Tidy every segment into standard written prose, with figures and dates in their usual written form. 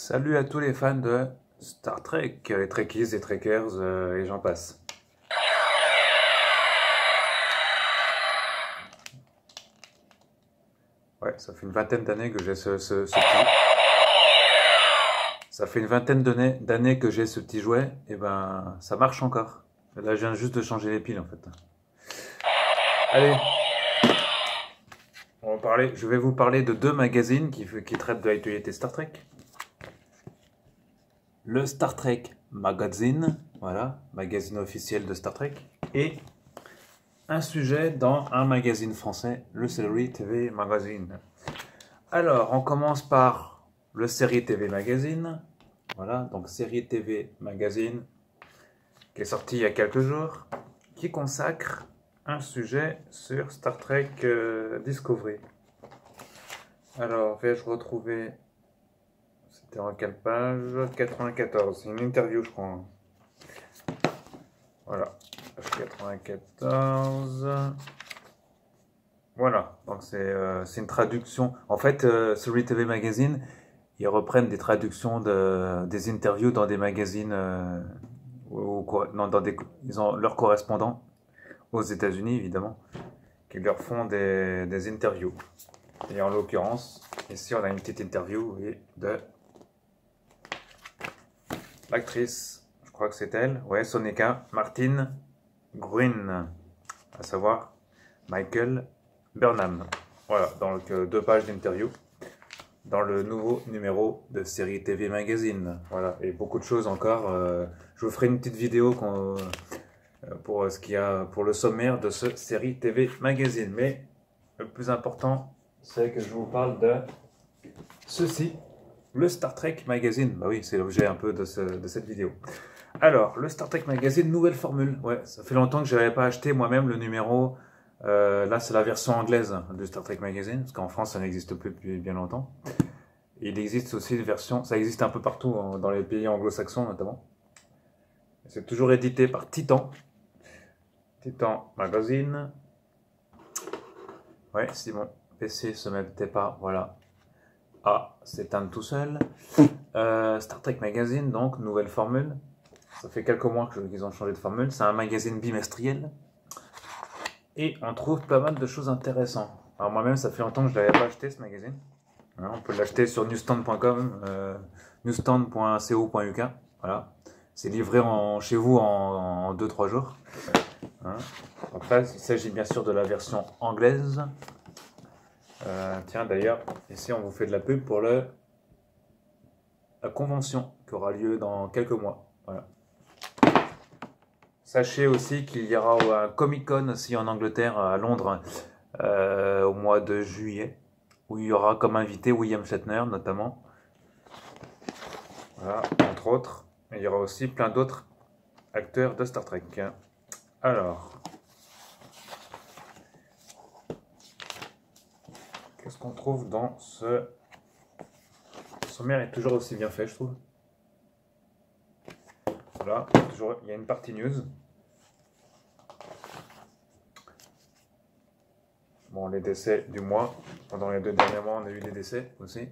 Salut à tous les fans de Star Trek, les Trekkies, les Trekkers et j'en passe. Ouais, ça fait une vingtaine d'années que j'ai ce petit... Ça fait une vingtaine d'années que j'ai ce petit jouet, et ben ça marche encore. Là, je viens juste de changer les piles en fait. Allez, je vais vous parler de deux magazines qui traitent de l'actualité Star Trek. Le Star Trek Magazine, voilà, magazine officiel de Star Trek, et un sujet dans un magazine français, le Série TV Magazine. Alors, on commence par le Série TV Magazine, voilà, donc Série TV Magazine, qui est sorti il y a quelques jours, qui consacre un sujet sur Star Trek Discovery. Alors, vais-je retrouver... C'était en quelle page? 94, c'est une interview je crois. Voilà, page 94. Voilà, donc c'est une traduction. En fait, Série TV Magazine, ils reprennent des traductions des interviews dans des magazines, ils ont leurs correspondants aux États-Unis évidemment, qui leur font des interviews. Et en l'occurrence, ici on a une petite interview de l'actrice, je crois que c'est elle, ouais, Sonequa Martin Green, à savoir Michael Burnham. Voilà, donc 2 pages d'interview dans le nouveau numéro de Série TV Magazine. Voilà, et beaucoup de choses encore. Je vous ferai une petite vidéo pour pour le sommaire de ce Série TV Magazine. Mais le plus important, c'est que je vous parle de ceci, le Star Trek Magazine. Bah oui, c'est l'objet un peu de cette vidéo. Alors, le Star Trek Magazine, nouvelle formule. Ouais, ça fait longtemps que je n'avais pas acheté moi-même le numéro. Là, c'est la version anglaise du Star Trek Magazine, parce qu'en France, ça n'existe plus depuis bien longtemps. Il existe aussi une version, ça existe un peu partout, dans les pays anglo-saxons notamment. C'est toujours édité par Titan. Titan Magazine. Ouais, si mon PC se mettait pas, voilà. Ah, s'éteint tout seul. Star Trek Magazine, donc, nouvelle formule. Ça fait quelques mois qu'ils ont changé de formule. C'est un magazine bimestriel. Et on trouve pas mal de choses intéressantes. Alors moi-même, ça fait longtemps que je ne l'avais pas acheté, ce magazine. Voilà, on peut l'acheter sur newsstand.com, newsstand.co.uk. Voilà. C'est livré chez vous en 2-3 jours. Hein. Donc là, il s'agit bien sûr de la version anglaise. Tiens, d'ailleurs, ici, on vous fait de la pub pour la convention qui aura lieu dans quelques mois. Voilà. Sachez aussi qu'il y aura un Comic-Con aussi en Angleterre, à Londres, au mois de juillet, où il y aura comme invité William Shatner notamment. Voilà, entre autres. Et il y aura aussi plein d'autres acteurs de Star Trek. Alors, qu'est-ce qu'on trouve dans ce sommaire? Est toujours aussi bien fait, je trouve. Voilà, il y a une partie news. Bon, les décès du mois. Pendant les 2 derniers mois, on a eu des décès aussi.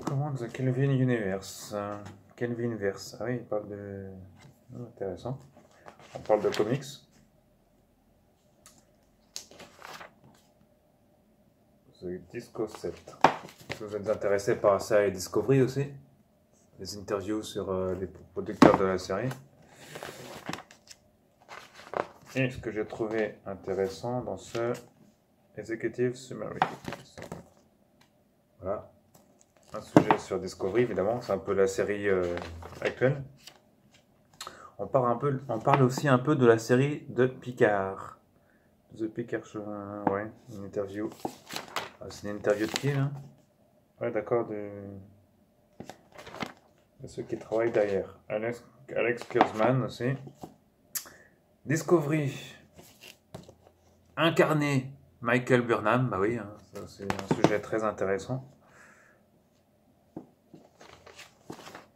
Comment The Kelvin Universe. Kelvinverse. Ah oui, il parle de... intéressant. On parle de comics. The Disco 7. Si vous êtes intéressé par la série Discovery aussi, les interviews sur les producteurs de la série. Et ce que j'ai trouvé intéressant dans ce Executive Summary. Voilà. Un sujet sur Discovery, évidemment, c'est un peu la série actuelle. On parle aussi un peu de la série de Picard. The Picard Show, ouais, une interview. Ah, c'est une interview de qui, là? Ouais, d'accord, de ceux qui travaillent derrière. Alex Kurzman aussi. Discovery. Incarné Michael Burnham, bah oui, hein, c'est un sujet très intéressant.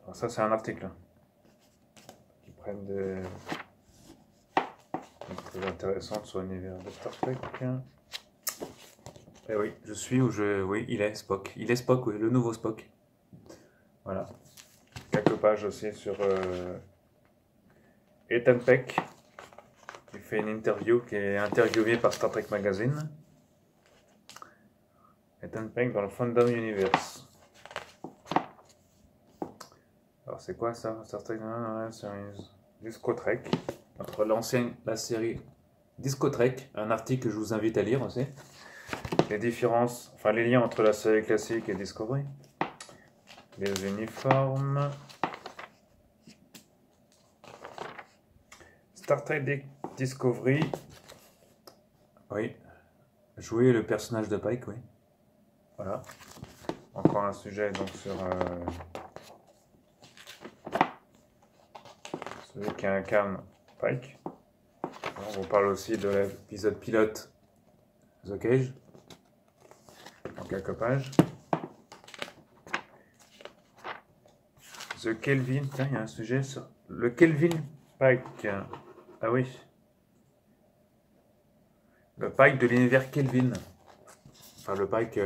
Alors ça, c'est un article qui prennent des très intéressantes sur l'univers de Star Trek. Eh oui, je suis où je... Oui, il est Spock. Il est Spock, oui, le nouveau Spock. Voilà. Quelques pages aussi sur Ethan Peck, qui fait une interview, qui est interviewé par Star Trek Magazine. Ethan Peck dans le Fandom Universe. Alors c'est quoi ça? Star Trek Disco Trek. Entre la série Disco Trek, un article que je vous invite à lire aussi. Les différences, enfin les liens entre la série classique et Discovery. Les uniformes. Star Trek Discovery. Oui. Jouer le personnage de Pike, oui. Voilà. Encore un sujet donc sur celui qui incarne Pike. On vous parle aussi de l'épisode pilote The Cage. En quelques pages. The Kelvin. Tiens, il y a un sujet sur le Kelvin Pike. Ah oui. Le Pike de l'univers Kelvin. Enfin, le Pike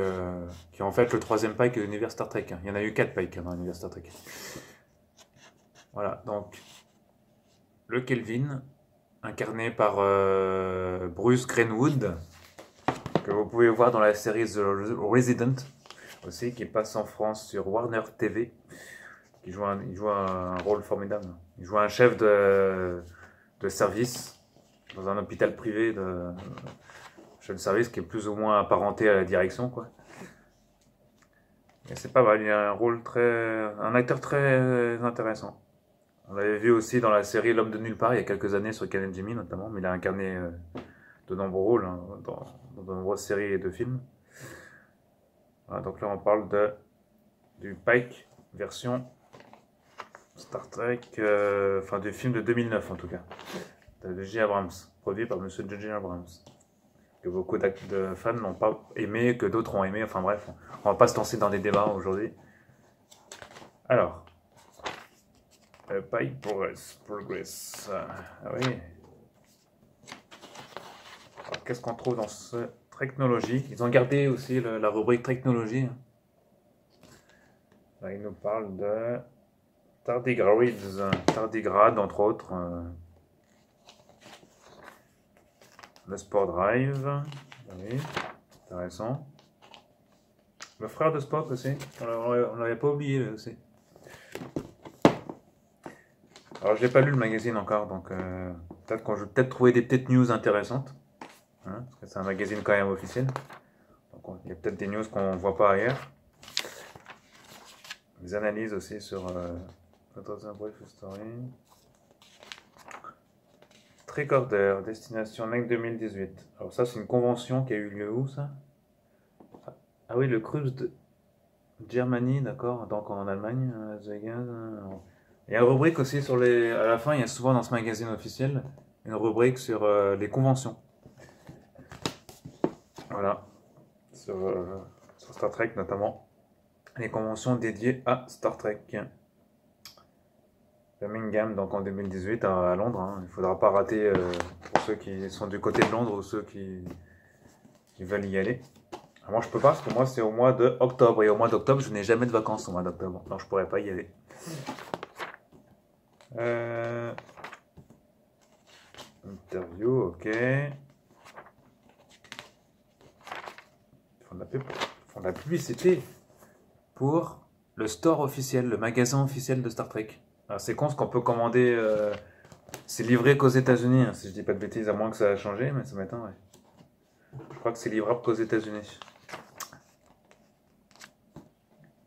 qui est en fait le troisième Pike de l'univers Star Trek. Il y en a eu 4 Pike dans l'univers Star Trek. Voilà, donc le Kelvin, incarné par Bruce Greenwood, que vous pouvez voir dans la série The Resident, aussi, qui passe en France sur Warner TV. Il joue un rôle formidable. Il joue un chef de service dans un hôpital privé chef de service qui est plus ou moins apparenté à la direction, quoi. Et c'est pas mal, il a un acteur très intéressant. On l'avait vu aussi dans la série L'Homme de Nulle Part il y a quelques années sur Ken et Jimmy notamment, mais il a incarné de nombreux rôles hein, dans de nombreuses séries et de films. Voilà, donc là on parle du Pike version Star Trek, enfin du film de 2009 en tout cas, de J. Abrams, produit par Monsieur J. Abrams. Que beaucoup de fans n'ont pas aimé, que d'autres ont aimé, enfin bref, on va pas se lancer dans des débats aujourd'hui. Alors, Pike Progress. Ah oui. Alors, qu'est-ce qu'on trouve dans ce technologie? Ils ont gardé aussi la rubrique technologie. Là, ils nous parlent de tardigrades entre autres. Le Sport Drive, oui, intéressant. Le frère de Spock aussi, on l'avait pas oublié aussi. Alors j'ai pas lu le magazine encore, donc peut-être qu'on vais peut-être trouver des petites news intéressantes, hein, parce que c'est un magazine quand même officiel. Donc il y a peut-être des news qu'on voit pas ailleurs. Des analyses aussi sur Brief Story. Recorder, destination NEC 2018. Alors ça c'est une convention qui a eu lieu où ça? Ah oui, le Cruise de Germany, d'accord, donc en Allemagne, Las Vegas. Il y a une rubrique aussi sur les... À la fin, il y a souvent dans ce magazine officiel une rubrique sur les conventions. Voilà, sur Star Trek notamment. Les conventions dédiées à Star Trek. Birmingham, donc en 2018 à Londres. Hein. Il ne faudra pas rater pour ceux qui sont du côté de Londres ou ceux qui veulent y aller. Alors moi je peux pas parce que moi c'est au mois d'octobre et au mois d'octobre je n'ai jamais de vacances au mois d'octobre, donc je pourrais pas y aller. Interview, ok. Ils font de la publicité pour le store officiel, le magasin officiel de Star Trek. C'est con ce qu'on peut commander, c'est livré qu'aux États-Unis, hein, si je dis pas de bêtises, à moins que ça a changé, mais ça m'étonne, ouais. Je crois que c'est livrable qu'aux États-Unis.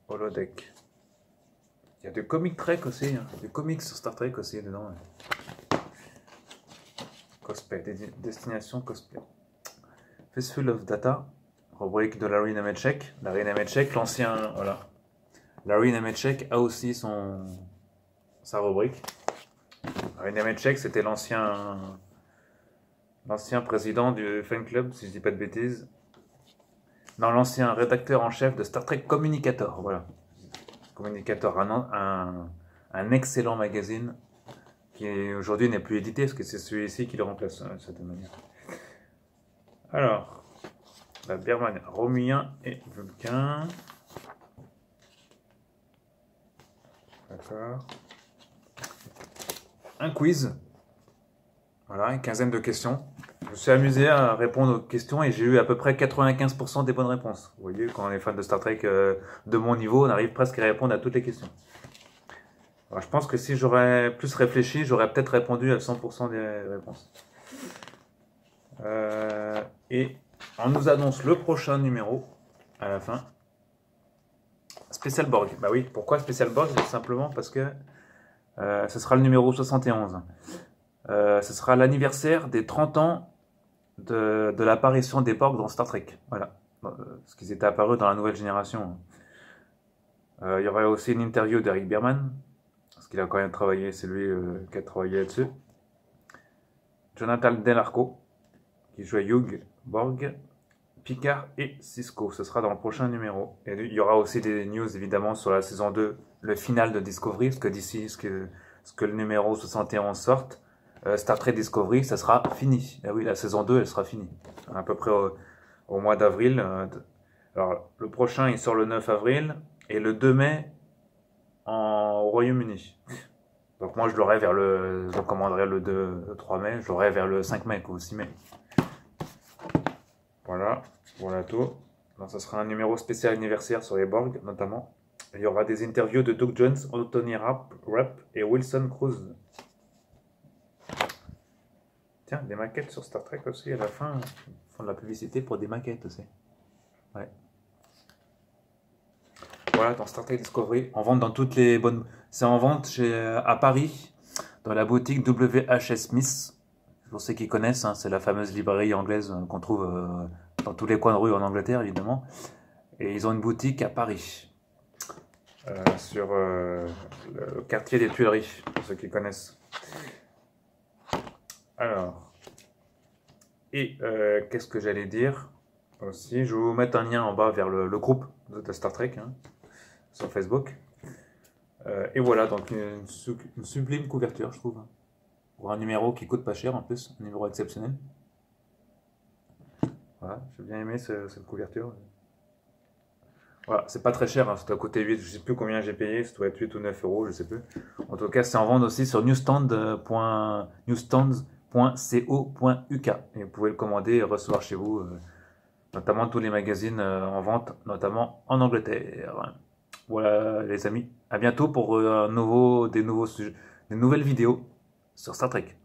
Holodeck. Il y a du comic Trek aussi, hein, du comics sur Star Trek aussi dedans. Ouais. Cosplay, destination cosplay. Fistful of Data, rubrique de Larry Nemeczek. Larry Nemeczek, l'ancien, voilà. Larry Nemeczek a aussi sa rubrique. Larry Nemeczek, c'était l'ancien président du fan club, si je dis pas de bêtises. Non, l'ancien rédacteur en chef de Star Trek Communicator, voilà. Communicator, un excellent magazine qui aujourd'hui n'est plus édité parce que c'est celui-ci qui le remplace de cette manière. Alors, Berman, Romulien et Vulcain. D'accord. Un quiz. Voilà, une quinzaine de questions. Je me suis amusé à répondre aux questions et j'ai eu à peu près 95% des bonnes réponses. Vous voyez, quand on est fan de Star Trek de mon niveau, on arrive presque à répondre à toutes les questions. Alors, je pense que si j'aurais plus réfléchi, j'aurais peut-être répondu à 100% des réponses. Et on nous annonce le prochain numéro à la fin. Spécial Borg. Bah oui, pourquoi Spécial Borg? Tout simplement parce que ce sera le numéro 71. Ce sera l'anniversaire des 30 ans de l'apparition des Borg dans Star Trek. Voilà. Parce qu'ils étaient apparus dans la nouvelle génération. Il y aurait aussi une interview d'Eric Berman. Parce qu'il a quand même travaillé, c'est lui qui a travaillé là-dessus. Jonathan Del Arco, qui jouait Hugh Borg, Picard et Cisco. Ce sera dans le prochain numéro. Et il y aura aussi des news évidemment sur la saison 2, le final de Discovery, parce que d'ici ce que le numéro 71 sorte, Star Trek Discovery, ça sera fini. Et oui, la saison 2, elle sera finie. À peu près au mois d'avril. Alors, le prochain, il sort le 9 avril, et le 2 mai, au Royaume-Uni. Donc moi, je commanderai le 3 mai, je l'aurai vers le 5 mai ou 6 mai. Voilà tout. Donc, ça sera un numéro spécial anniversaire sur les Borg, notamment. Il y aura des interviews de Doug Jones, Anthony Rapp et Wilson Cruz. Tiens, des maquettes sur Star Trek aussi, à la fin, ils font de la publicité pour des maquettes aussi. Ouais. Voilà, dans Star Trek Discovery, en vente dans toutes les bonnes... C'est en vente à Paris, dans la boutique WH Smith. Pour ceux qui connaissent, hein, c'est la fameuse librairie anglaise qu'on trouve dans tous les coins de rue en Angleterre, évidemment. Et ils ont une boutique à Paris, sur le quartier des Tuileries, pour ceux qui connaissent. Alors, et qu'est-ce que j'allais dire aussi? Je vais vous mettre un lien en bas vers le groupe de Star Trek, hein, sur Facebook. Et voilà, donc une sublime couverture, je trouve. Pour un numéro qui coûte pas cher en plus, un numéro exceptionnel. Voilà, j'ai bien aimé cette couverture. Voilà, c'est pas très cher, hein, c'est à côté 8, je sais plus combien j'ai payé, ça doit être 8 ou 9 euros, je sais plus. En tout cas, c'est en vente aussi sur newsstands.co.uk. Et vous pouvez le commander et recevoir chez vous, notamment tous les magazines en vente, notamment en Angleterre. Voilà les amis, à bientôt pour des nouvelles vidéos sur Star Trek.